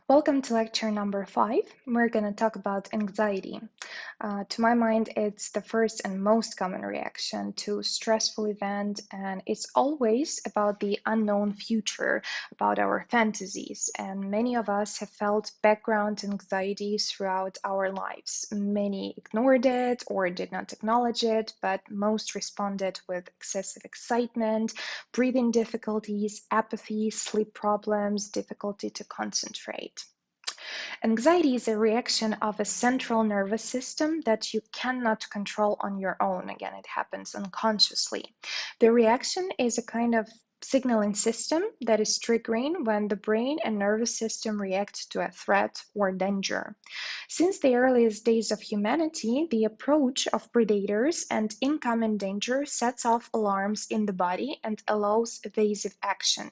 Welcome to lecture number 5. We're going to talk about anxiety. To my mind, it's the first and most common reaction to stressful event, and it's always about the unknown future, about our fantasies. And many of us have felt background anxiety throughout our lives. Many ignored it or did not acknowledge it, but most responded with excessive excitement, breathing difficulties, apathy, sleep problems, difficulty to concentrate. Anxiety is a reaction of a central nervous system that you cannot control on your own. Again, it happens unconsciously. The reaction is a kind of signaling system that is triggering when the brain and nervous system react to a threat or danger. Since the earliest days of humanity, the approach of predators and incoming danger sets off alarms in the body and allows evasive action.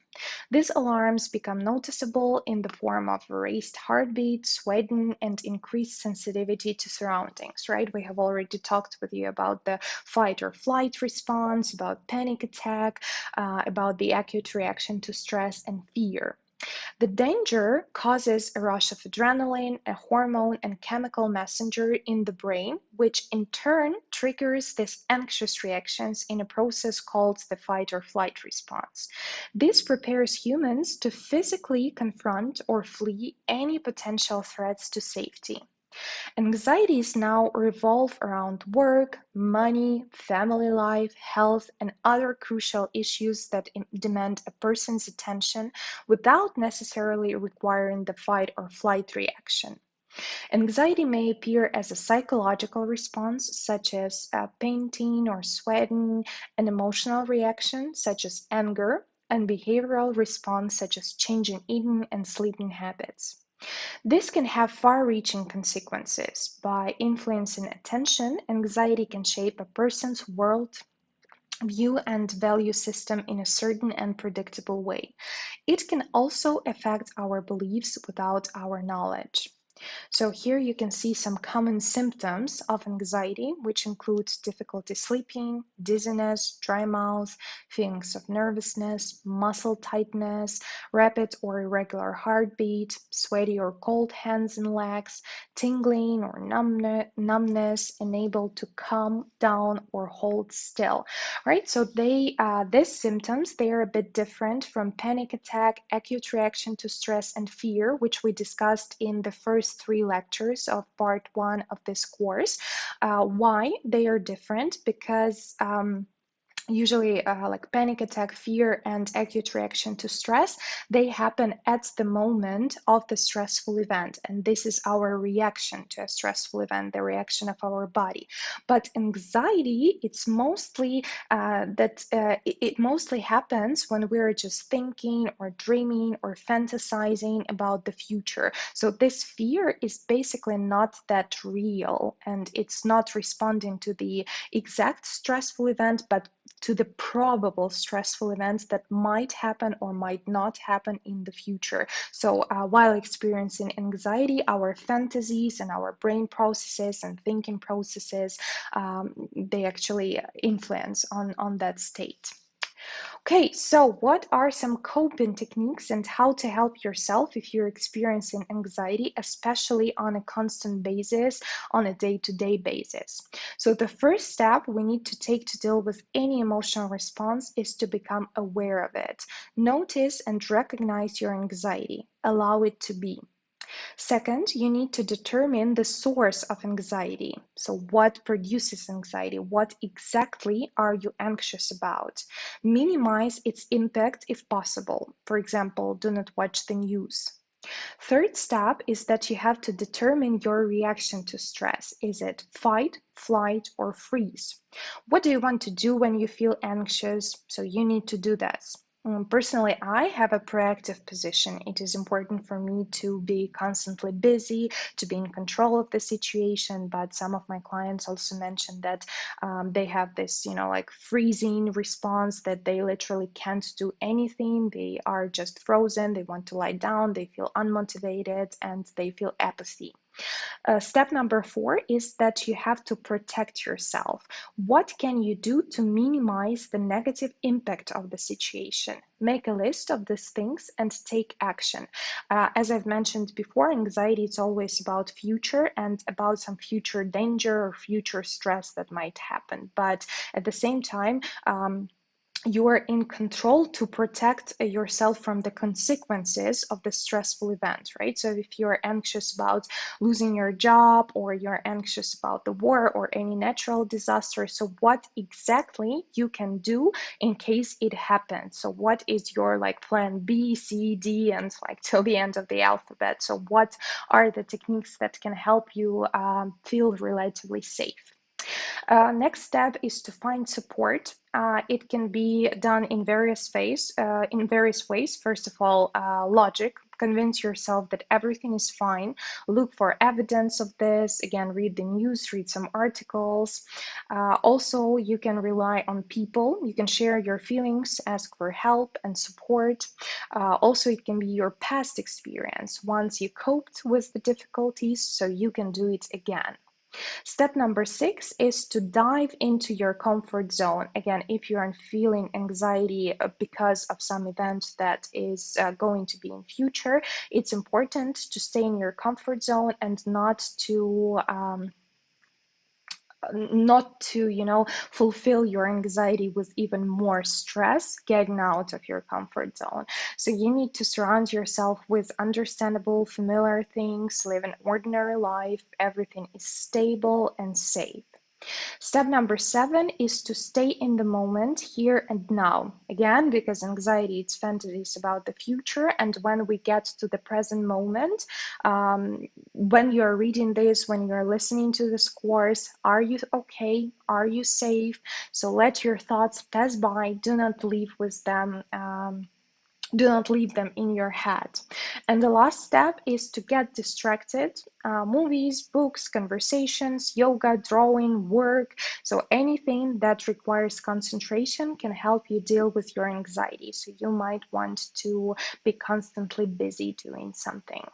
These alarms become noticeable in the form of raised heartbeat, sweating, and increased sensitivity to surroundings, right? We have already talked with you about the fight or flight response, about panic attack, about the acute reaction to stress and fear. The danger causes a rush of adrenaline, a hormone and chemical messenger in the brain, which in turn triggers these anxious reactions in a process called the fight or flight response. This prepares humans to physically confront or flee any potential threats to safety. Anxieties now revolve around work, money, family life, health, and other crucial issues that demand a person's attention without necessarily requiring the fight or flight reaction. Anxiety may appear as a psychological response, such as painting or sweating, an emotional reaction, such as anger, and behavioral response, such as changing eating and sleeping habits. This can have far-reaching consequences. By influencing attention, anxiety can shape a person's world view and value system in a certain and predictable way. It can also affect our beliefs without our knowledge. So here you can see some common symptoms of anxiety, which include difficulty sleeping, dizziness, dry mouth, feelings of nervousness, muscle tightness, rapid or irregular heartbeat, sweaty or cold hands and legs, tingling or numbness, unable to calm down or hold still. Right? So these symptoms, they are a bit different from panic attack, acute reaction to stress and fear, which we discussed in the first 3 lectures of part 1 of this course. Why they are different? Because usually like panic attack, fear, and acute reaction to stress, they happen at the moment of the stressful event, and this is our reaction to a stressful event, the reaction of our body. But anxiety, it's mostly it mostly happens when we're just thinking or dreaming or fantasizing about the future. So this fear is basically not that real, and it's not responding to the exact stressful event, but to the probable stressful events that might happen or might not happen in the future. So while experiencing anxiety, our fantasies and our brain processes and thinking processes, they actually influence on that state. Okay, so what are some coping techniques and how to help yourself if you're experiencing anxiety, especially on a constant basis, on a day-to-day basis? So the first step we need to take to deal with any emotional response is to become aware of it. Notice and recognize your anxiety. Allow it to be. Second, you need to determine the source of anxiety. So, what produces anxiety? What exactly are you anxious about? Minimize its impact if possible. For example, do not watch the news. Third step is that you have to determine your reaction to stress. Is it fight, flight, or freeze? What do you want to do when you feel anxious? So you need to do this. Personally, I have a proactive position. It is important for me to be constantly busy, to be in control of the situation. But some of my clients also mentioned that they have this, like freezing response, that they literally can't do anything. They are just frozen. They want to lie down. They feel unmotivated and they feel apathy. Step number four is that you have to protect yourself. What can you do to minimize the negative impact of the situation? Make a list of these things and take action. As I've mentioned before, anxiety is always about future and about some future danger or future stress that might happen. But at the same time, you are in control to protect yourself from the consequences of the stressful event, right? So if you're anxious about losing your job, or you're anxious about the war or any natural disaster, so what exactly you can do in case it happens? So what is your like plan B, C, D, and like till the end of the alphabet? So what are the techniques that can help you feel relatively safe? Next step is to find support. It can be done in various ways. First of all, logic. Convince yourself that everything is fine. Look for evidence of this. Again, read the news, read some articles. Also, you can rely on people. You can share your feelings, ask for help and support. Also, it can be your past experience. Once you coped with the difficulties, so you can do it again. Step number six is to dive into your comfort zone. Again, if you are feeling anxiety because of some event that is going to be in future, it's important to stay in your comfort zone and not to fulfill your anxiety with even more stress, getting out of your comfort zone. So you need to surround yourself with understandable, familiar things, live an ordinary life, everything is stable and safe. Step number seven is to stay in the moment, here and now. Again, because anxiety, it's fantasies about the future. And when we get to the present moment, when you're reading this, when you're listening to this course, are you okay? Are you safe? So let your thoughts pass by. Do not leave with them. Do not leave them in your head. And the last step is to get distracted. Movies, books, conversations, yoga, drawing, work. So anything that requires concentration can help you deal with your anxiety. So you might want to be constantly busy doing something.